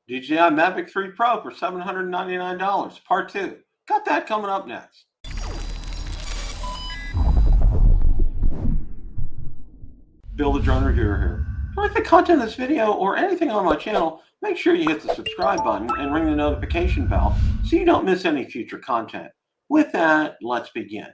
DJI Mavic 3 Pro for $799, part 2. Got that coming up next. Bill the Drone Reviewer here. If you like the content of this video or anything on my channel, make sure you hit the subscribe button and ring the notification bell so you don't miss any future content. With that, let's begin.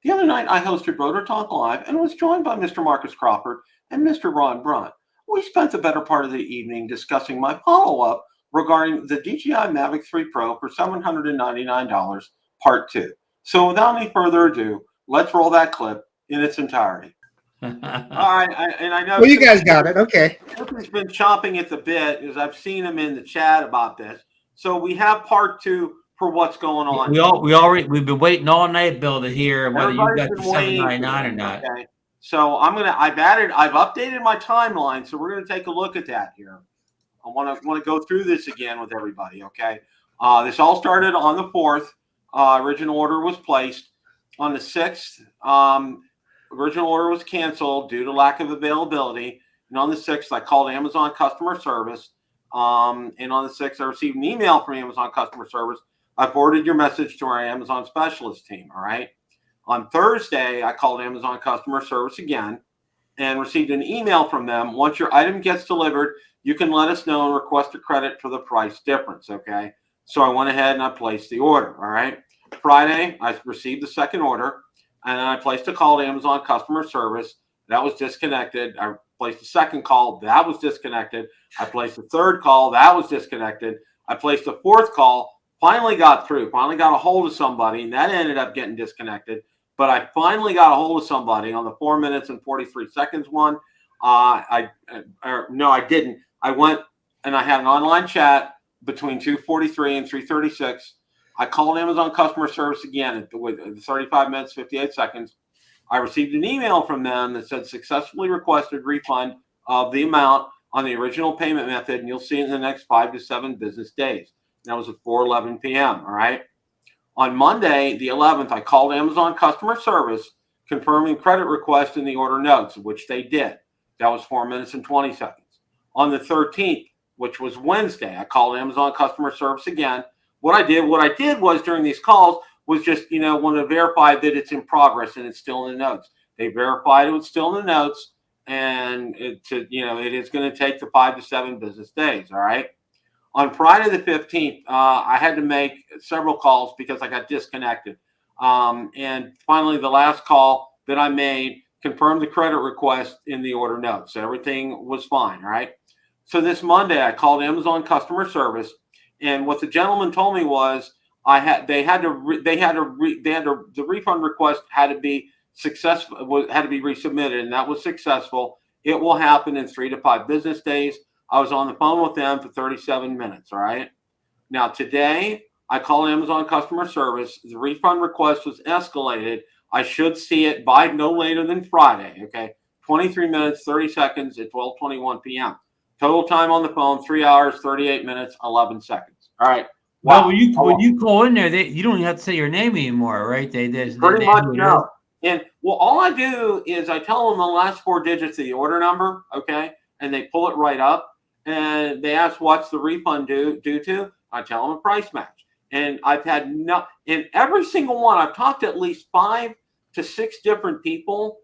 The other night I hosted Rotor Talk Live and was joined by Mr. Marcus Crawford and Mr. Ron Brunt. We spent the better part of the evening discussing my follow-up regarding the DJI Mavic 3 Pro for $799, part 2. So without any further ado, let's roll that clip in its entirety. All right, I know. Well, you guys got it. Okay. He's been chomping at the bit as I've seen him in the chat about this. So we have part 2 for what's going on. We've been waiting all night, Bill, to hear whether you got the $799 or not. Okay. So I've updated my timeline. So we're gonna take a look at that here. I want to go through this again with everybody. Okay. This all started on the 4th. Original order was placed on the 6th. Original order was canceled due to lack of availability. And on the 6th, I called Amazon customer service. And on the 6th, I received an email from Amazon customer service. I forwarded your message to our Amazon specialist team. All right. On Thursday, I called Amazon customer service again and received an email from them. Once your item gets delivered, you can let us know and request a credit for the price difference. Okay. So I went ahead and I placed the order. All right. Friday, I received the second order. And I placed a call to Amazon customer service. That was disconnected. I placed a second call. That was disconnected. I placed a third call. That was disconnected. I placed a fourth call. Finally got through. Finally got a hold of somebody. And that ended up getting disconnected. But I finally got a hold of somebody on the 4 minutes and 43 seconds one. No, I didn't. I went and I had an online chat between 2:43 and 3:36. I called Amazon customer service again with 35 minutes, 58 seconds. I received an email from them that said successfully requested refund of the amount on the original payment method, and you'll see it in the next 5 to 7 business days. And that was at 4:11 p.m. All right. On Monday, the 11th, I called Amazon customer service confirming credit request in the order notes, which they did. That was 4 minutes and 20 seconds. On the 13th, which was Wednesday, I called Amazon customer service again. What I did was during these calls was just, want to verify that it's in progress and it's still in the notes. They verified it was still in the notes, and it is going to take the 5 to 7 business days. All right. On Friday the 15th, I had to make several calls because I got disconnected. And finally, the last call that I made confirmed the credit request in the order notes. So everything was fine. All right. So this Monday, I called Amazon customer service. And what the gentleman told me was the refund request had to be successful, had to be resubmitted, and that was successful. It will happen in 3 to 5 business days. I was on the phone with them for 37 minutes. All right. Now today, I called Amazon customer service. The refund request was escalated. I should see it by no later than Friday. Okay. 23 minutes, 30 seconds at 12:21 p.m. Total time on the phone, 3 hours, 38 minutes, 11 seconds. All right. Wow. Well, when you call in there, you don't have to say your name anymore, right? They pretty much know. And all I do is I tell them the last 4 digits of the order number, okay, and they pull it right up. And they ask what's the refund due to. I tell them a price match. And I've had in every single one, I've talked to at least 5 to 6 different people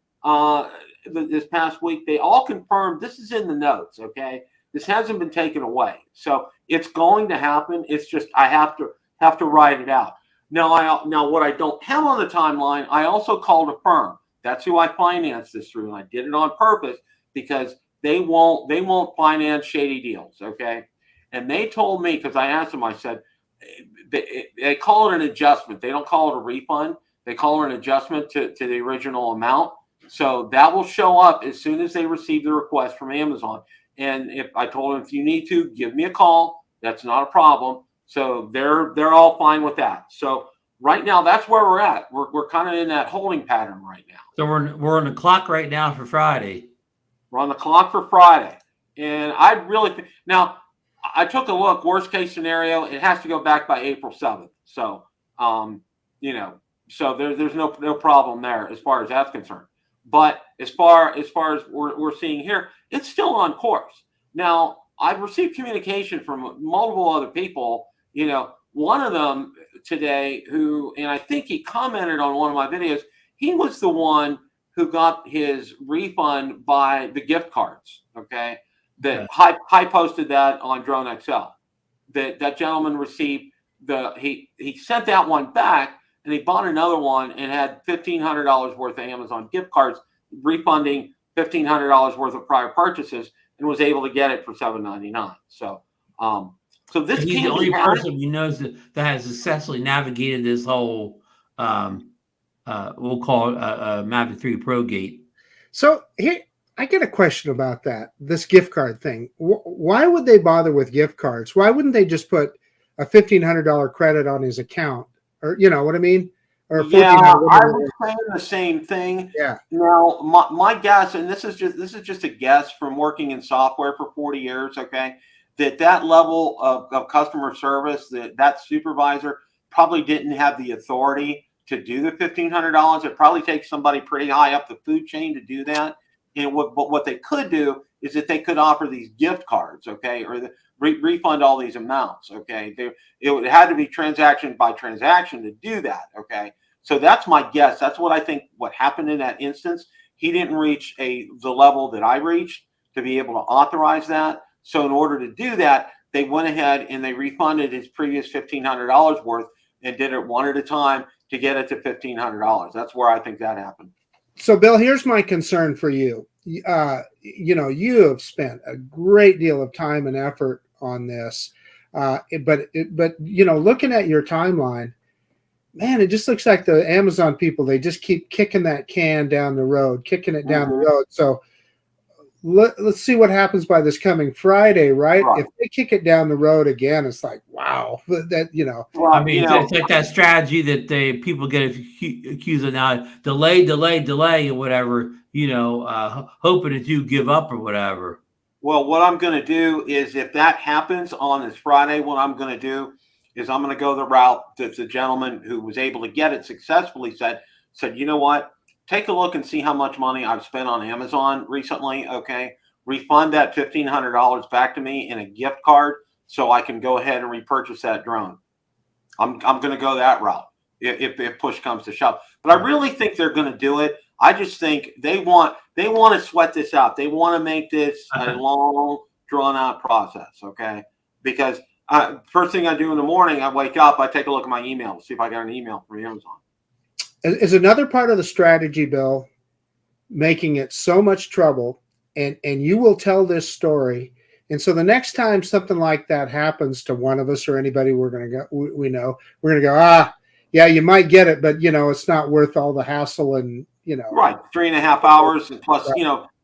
this past week. They all confirmed this is in the notes, okay? This hasn't been taken away. So it's going to happen. It's just I have to write it out. Now what I don't have on the timeline, I also called a firm. That's who I financed this through, and I did it on purpose because they won't finance shady deals, okay? And they told me, because I asked them, I said, they call it an adjustment. They don't call it a refund. They call it an adjustment to the original amount. So that will show up as soon as they receive the request from Amazon. And if I told them, if you need to, give me a call. That's not a problem. So they're all fine with that. So right now, that's where we're at. We're kind of in that holding pattern right now. So we're on the clock right now for Friday. We're on the clock for Friday. And I really think now I took a look, worst case scenario, it has to go back by April 7th. So so there's no problem there as far as that's concerned. But as far as we're seeing here, it's still on course. Now, I've received communication from multiple other people. One of them today and I think he commented on one of my videos. He was the one who got his refund by the gift cards. Okay. That I posted that on Drone XL. That gentleman received he sent that one back, and he bought another one and had $1,500 worth of Amazon gift cards, refunding $1,500 worth of prior purchases, and was able to get it for $7.99. So this he's the only person who knows that has successfully navigated this whole we'll call it a Mavic 3 Pro gate. So here, I get a question about that, this gift card thing. Why would they bother with gift cards? Why wouldn't they just put a $1,500 credit on his account? Or, you know what I mean? Or yeah, I was saying the same thing. Yeah. Now, my guess, and this is just a guess from working in software for 40 years, okay, that level of customer service, that supervisor probably didn't have the authority to do the $1,500. It probably takes somebody pretty high up the food chain to do that. And what they could do is that they could offer these gift cards, okay, or refund all these amounts, okay. It had to be transaction by transaction to do that, okay. So that's my guess. That's what I think what happened in that instance. He didn't reach the level that I reached to be able to authorize that. So in order to do that, they went ahead and they refunded his previous $1,500 worth and did it one at a time to get it to $1,500. That's where I think that happened. So, Bill, here's my concern for you. You have spent a great deal of time and effort on this, but looking at your timeline, man, it just looks like the Amazon people, they just keep kicking that can down the road, kicking it down the road. So let's see what happens by this coming Friday, right? If they kick it down the road again, it's like, wow, Well, I mean, it's like that strategy that people get accused of now, delay, or whatever, hoping that you give up or whatever. Well, what I'm going to do is if that happens on this Friday, what I'm going to do is I'm going to go the route that the gentleman who was able to get it successfully said, you know what? Take a look and see how much money I've spent on Amazon recently, okay? Refund that $1,500 back to me in a gift card so I can go ahead and repurchase that drone. I'm going to go that route if push comes to shove. But I really think they're going to do it. I just think they want to sweat this out. They want to make this a long, drawn-out process, okay? Because first thing I do in the morning, I wake up, I take a look at my email to see if I got an email from Amazon. Is another part of the strategy, Bill, making it so much trouble, and you will tell this story, and so the next time something like that happens to one of us or anybody we're going to go, yeah, you might get it, but it's not worth all the hassle and right, 3.5 hours and plus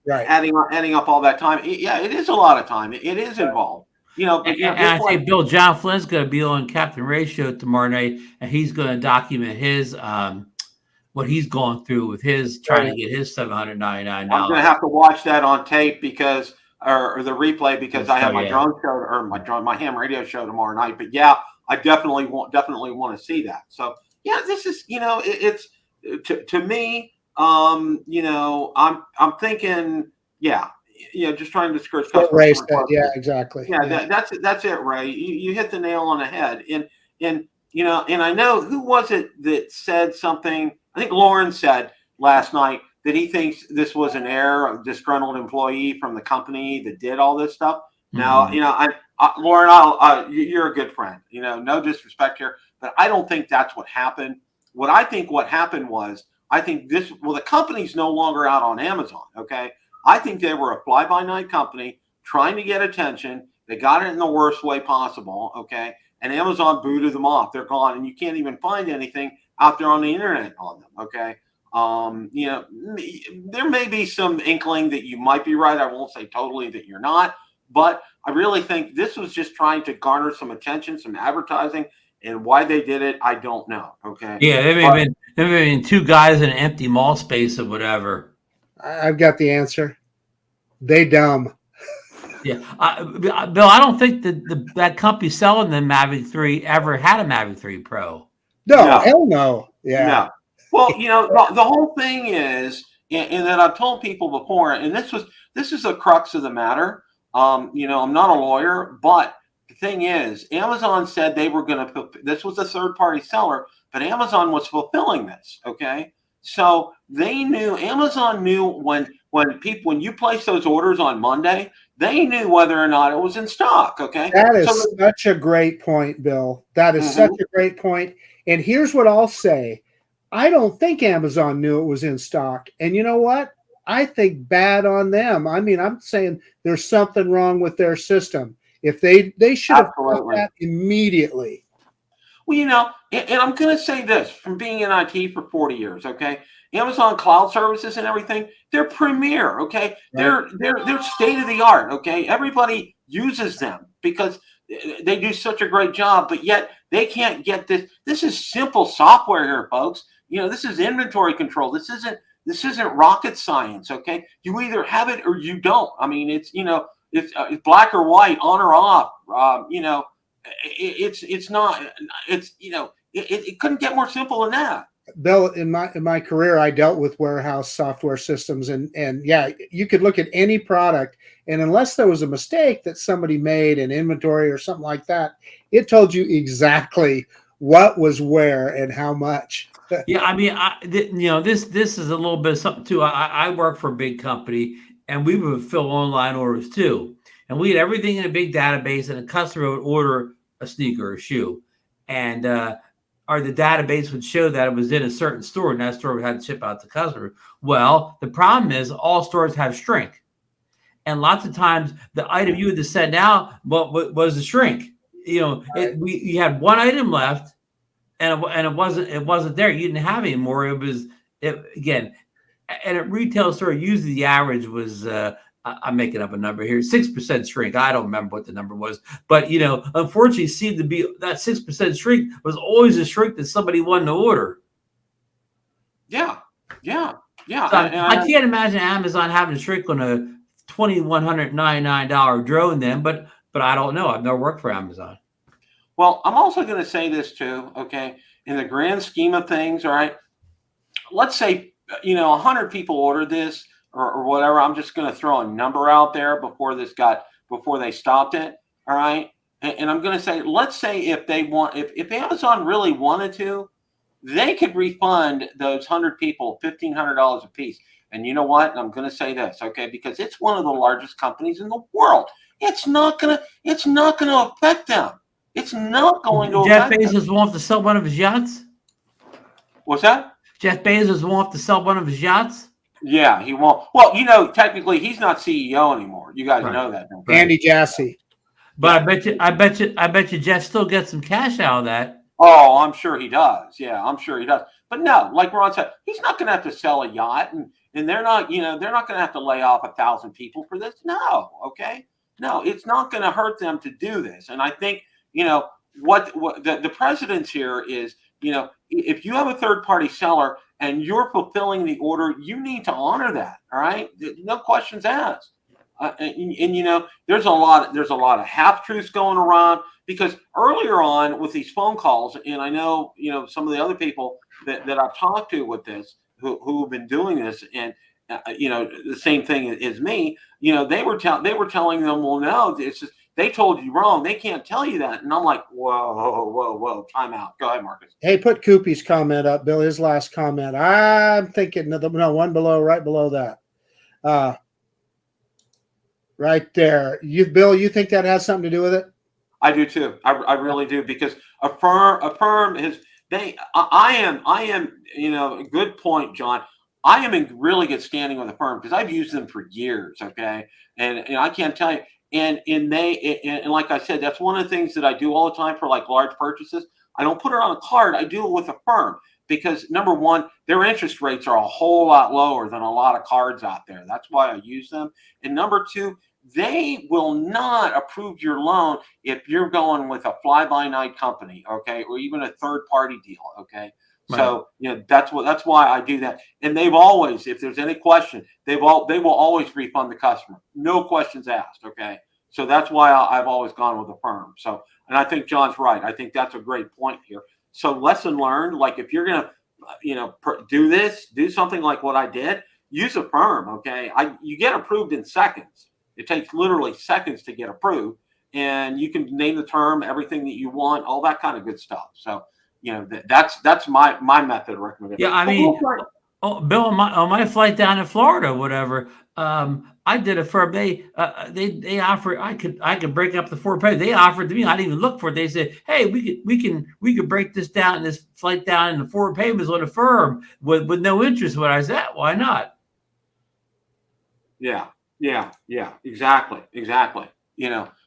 right. adding up all that time. Yeah, it is a lot of time. It is involved. And I say, Bill, John Flynn's going to be on Captain Ray's show tomorrow night, and he's going to document his what he's going through with his trying to get his $799. I'm going to have to watch that on tape or the replay because I have my drone show or my ham radio show tomorrow night. But yeah, I definitely want to see that. So yeah, this is it's to me. I'm thinking just trying to discourage customers. Yeah, exactly. Yeah, that's it, Ray. You hit the nail on the head. And I know who was it that said something. I think Lauren said last night that he thinks this was an error, a disgruntled employee from the company that did all this stuff. Mm-hmm. Now, Lauren, you're a good friend. No disrespect here, but I don't think that's what happened. What happened was, the company's no longer out on Amazon. Okay, I think they were a fly-by-night company trying to get attention. They got it in the worst way possible. Okay, and Amazon booted them off. They're gone, and you can't even find anything out there on the internet on them. Okay. There may be some inkling that you might be right. I won't say totally that you're not, but I really think this was just trying to garner some attention, some advertising, and why they did it, I don't know. Okay. Yeah, there may have been two guys in an empty mall space or whatever. I've got the answer. They dumb. Yeah, Bill, I don't think that company selling the Mavic 3 ever had a Mavic 3 Pro. No, hell no. Yeah. No. Well, the whole thing is, and that I've told people before, and this is the crux of the matter. You know, I'm not a lawyer, but the thing is, Amazon said they were going to. This was a third-party seller, but Amazon was fulfilling this. Okay, so they knew. Amazon knew when you place those orders on Monday, they knew whether or not it was in stock. Okay, That is so such a great point, Bill. That is such a great point. And here's what I'll say. I don't think Amazon knew it was in stock. And you know what? I think bad on them. I mean, I'm saying there's something wrong with their system. If they should have caught that immediately. Well, you know, and I'm going to say this from being in IT for 40 years, okay? Amazon Cloud Services and everything, they're premier, okay? Right. They're state of the art, okay? Everybody uses them because they do such a great job, but yet they can't get this. This is simple software here, folks. You know, this is inventory control. This isn't rocket science, okay? You either have it or you don't. I mean, it's, you know, it's black or white, on or off. You know, it's not. It's, you know, it couldn't get more simple than that. Bill, in my career, I dealt with warehouse software systems, and yeah, you could look at any product, and unless there was a mistake that somebody made in inventory or something like that, it told you exactly what was where and how much. Yeah, I mean, you know, this is a little bit of something too. I work for a big company, and we would fill online orders too, and we had everything in a big database, and a customer would order a sneaker or a shoe, and or the database would show that it was in a certain store, and that store had to ship out to the customer. Well, the problem is all stores have shrink, and lots of times the item you had to send out was the shrink. You know, you had one item left. And it wasn't there. You didn't have any more. Again, at a retail store, usually the average was I'm making up a number here, 6% shrink. I don't remember what the number was, but you know, unfortunately, seemed to be that 6% shrink was always a shrink that somebody wanted to order. Yeah. So I can't imagine Amazon having a shrink on a $2,199 drone then, but I don't know. I've never worked for Amazon. Well, I'm also going to say this too, okay? In the grand scheme of things, all right, let's say, you know, 100 people ordered this or whatever. I'm just going to throw a number out there before they stopped it, all right? And I'm going to say, let's say if Amazon really wanted to, they could refund those 100 people $1,500 a piece. And you know what? And I'm going to say this, okay? Because it's one of the largest companies in the world. It's not going to affect them. It's not going to. Jeff Bezos won't have to sell one of his yachts. What's that? Jeff Bezos won't have to sell one of his yachts. Yeah, he won't. Well, you know, technically, he's not CEO anymore. You guys know that, don't you? Andy Jassy. But yeah. I bet you Jeff still gets some cash out of that. Oh, I'm sure he does. Yeah, I'm sure he does. But no, like Ron said, he's not going to have to sell a yacht, and they're not going to have to lay off 1,000 people for this. No, okay, no, it's not going to hurt them to do this, and I think. You know, what the precedence here is, you know, if you have a third party seller and you're fulfilling the order, you need to honor that. All right. No questions asked. And you know, there's a lot of half truths going around because earlier on with these phone calls, and I know, you know, some of the other people that I've talked to with this who have been doing this and, you know, the same thing as me, you know, they were telling them, well, no, it's just, they told you wrong. They can't tell you that. And I'm like, whoa, time out. Go ahead, Marcus. Hey, put Koopy's comment up, Bill, his last comment. I'm thinking, no, one below, right below that. Right there. Bill, you think that has something to do with it? I do too. I really do because a firm is, I am, you know, a good point, John. I am in really good standing with a firm because I've used them for years. Okay. And I can't tell you. And like I said, that's one of the things that I do all the time for like large purchases. I don't put it on a card. I do it with a firm because number one, their interest rates are a whole lot lower than a lot of cards out there. That's why I use them. And number two, they will not approve your loan if you're going with a fly-by-night company, okay, or even a third-party deal, okay. Right. So you know that's why I do that. And they've always, if there's any question, they will always refund the customer, no questions asked. Okay, so that's why I've always gone with a firm. So, and I think John's right. I think that's a great point here. So lesson learned. Like if you're gonna, you know, do something like what I did, use a firm. Okay, you get approved in seconds. It takes literally seconds to get approved, and you can name the term, everything that you want, all that kind of good stuff. So, that's my method of recommendation. Yeah, I mean, oh, Bill, on my flight down to Florida, or whatever, I did a firm. They offered I could break up the 4 pay. They offered to me. I didn't even look for it. They said, "Hey, we could break this down, this flight down into 4 payments on a firm with no interest." What I said, why not? Yeah, exactly.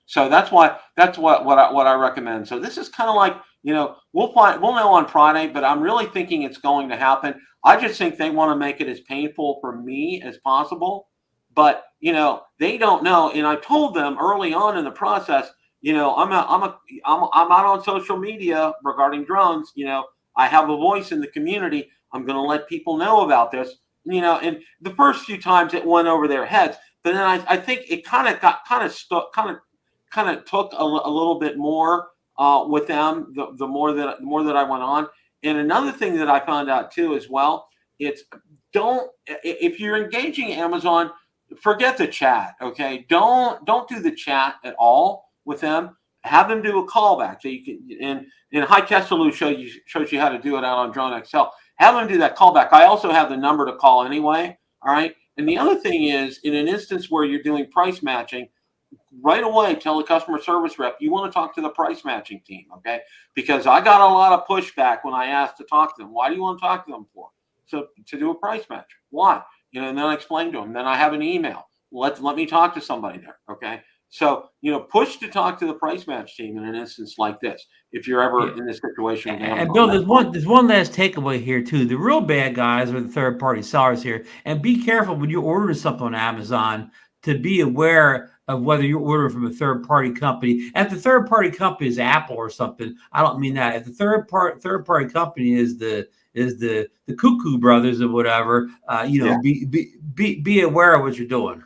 So that's what I recommend. So this is kind of like, we'll know on Friday, but I'm really thinking it's going to happen. I just think they want to make it as painful for me as possible, but they don't know. And I told them early on in the process, I'm out on social media regarding drones. I have a voice in the community. I'm going to let people know about this. And the first few times it went over their heads, but then I think it kind of took a little bit more with them the more that I went on. And another thing that I found out too as well, if you're engaging Amazon, forget the chat. Okay, don't do the chat at all with them. Have them do a callback. So you can, and High Kesselu shows you how to do it out on Drone XL. Have them do that callback. I also have the number to call anyway. All right. And the other thing is, in an instance where you're doing price matching, right away tell the customer service rep you want to talk to the price matching team. Okay. Because I got a lot of pushback when I asked to talk to them. Why do you want to talk to them for? So to do a price match. Why? And then I explain to them. Then I have an email. Let me talk to somebody there. Okay. So, push to talk to the price match team in an instance like this, if you're ever in this situation. And Bill, there's one last takeaway here too. The real bad guys are the third-party sellers here, and be careful when you're ordering something on Amazon to be aware of whether you're ordering from a third-party company. If the third-party company is Apple or something, I don't mean that. If the third-party company is the Cuckoo Brothers or whatever, be aware of what you're doing.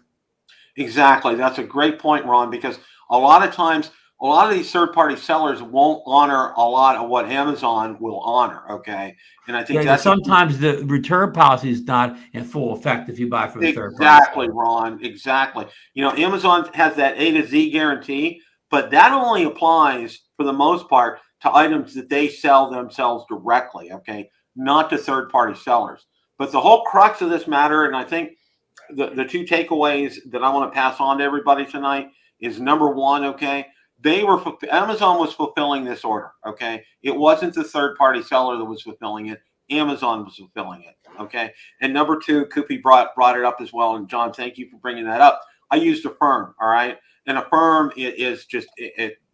Exactly. That's a great point, Ron, because a lot of times, a lot of these third-party sellers won't honor a lot of what Amazon will honor. Okay. And I think that's sometimes the return policy is not in full effect if you buy from a third party. Exactly, Ron. Exactly. Amazon has that A to Z guarantee, but that only applies for the most part to items that they sell themselves directly. Okay. Not to third-party sellers. But the whole crux of this matter, and I think the two takeaways that I want to pass on to everybody tonight is, number one, okay, Amazon was fulfilling this order, okay? It wasn't the third-party seller that was fulfilling it. Amazon was fulfilling it, okay? And number two, Koopy brought it up as well, and John, thank you for bringing that up. I used Affirm, all right? And Affirm is just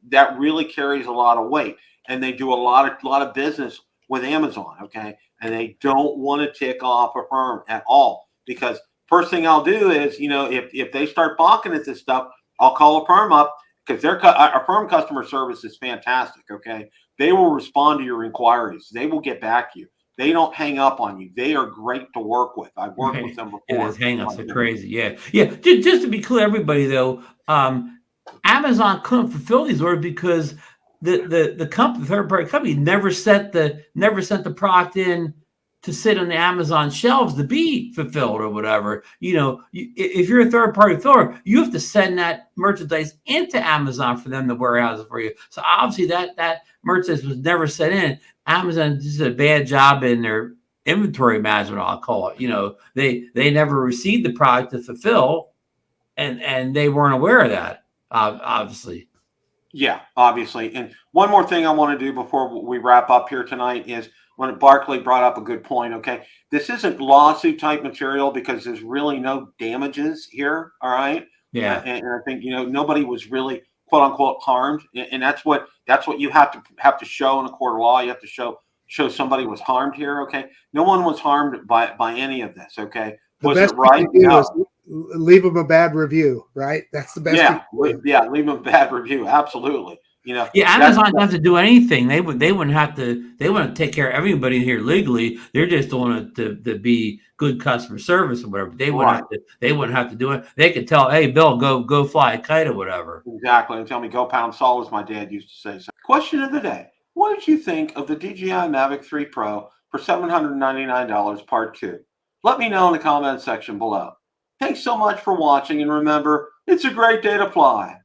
that really carries a lot of weight, and they do a lot of business with Amazon, okay? And they don't want to tick off Affirm at all, because first thing I'll do is, if they start balking at this stuff, I'll call Affirm up, because their Affirm customer service is fantastic. Okay, they will respond to your inquiries. They will get back to you. They don't hang up on you. They are great to work with. I've worked with them before. Yeah, those hang-ups are crazy. Yeah. Just to be clear, everybody though, Amazon couldn't fulfill these orders because the company, the third-party company, never sent the product in to sit on the Amazon shelves to be fulfilled or whatever. If you're a third-party filler, you have to send that merchandise into Amazon for them to warehouse it for you. So obviously that merchandise was never sent in. Amazon did a bad job in their inventory management, I'll call it. They never received the product to fulfill, and they weren't aware of that, obviously. Yeah, obviously. And one more thing I want to do before we wrap up here tonight is, when Barkley brought up a good point, okay, this isn't lawsuit type material because there's really no damages here, all right? Yeah. And I think, nobody was really quote unquote harmed. And that's what you have to show in a court of law. You have to show somebody was harmed here, okay? No one was harmed by any of this, okay? Was it right? No. Leave them a bad review, right? That's the best. Yeah, leave them a bad review. Absolutely. Amazon doesn't do anything. They wouldn't have to. They want to take care of everybody here legally. They're just doing it to be good customer service or whatever. They wouldn't have to do it. They could tell, hey, Bill, go fly a kite or whatever. Exactly. And tell me, go pound salt, as my dad used to say. So, question of the day: what did you think of the DJI Mavic 3 Pro for $799, part 2? Let me know in the comment section below. Thanks so much for watching, and remember, it's a great day to fly.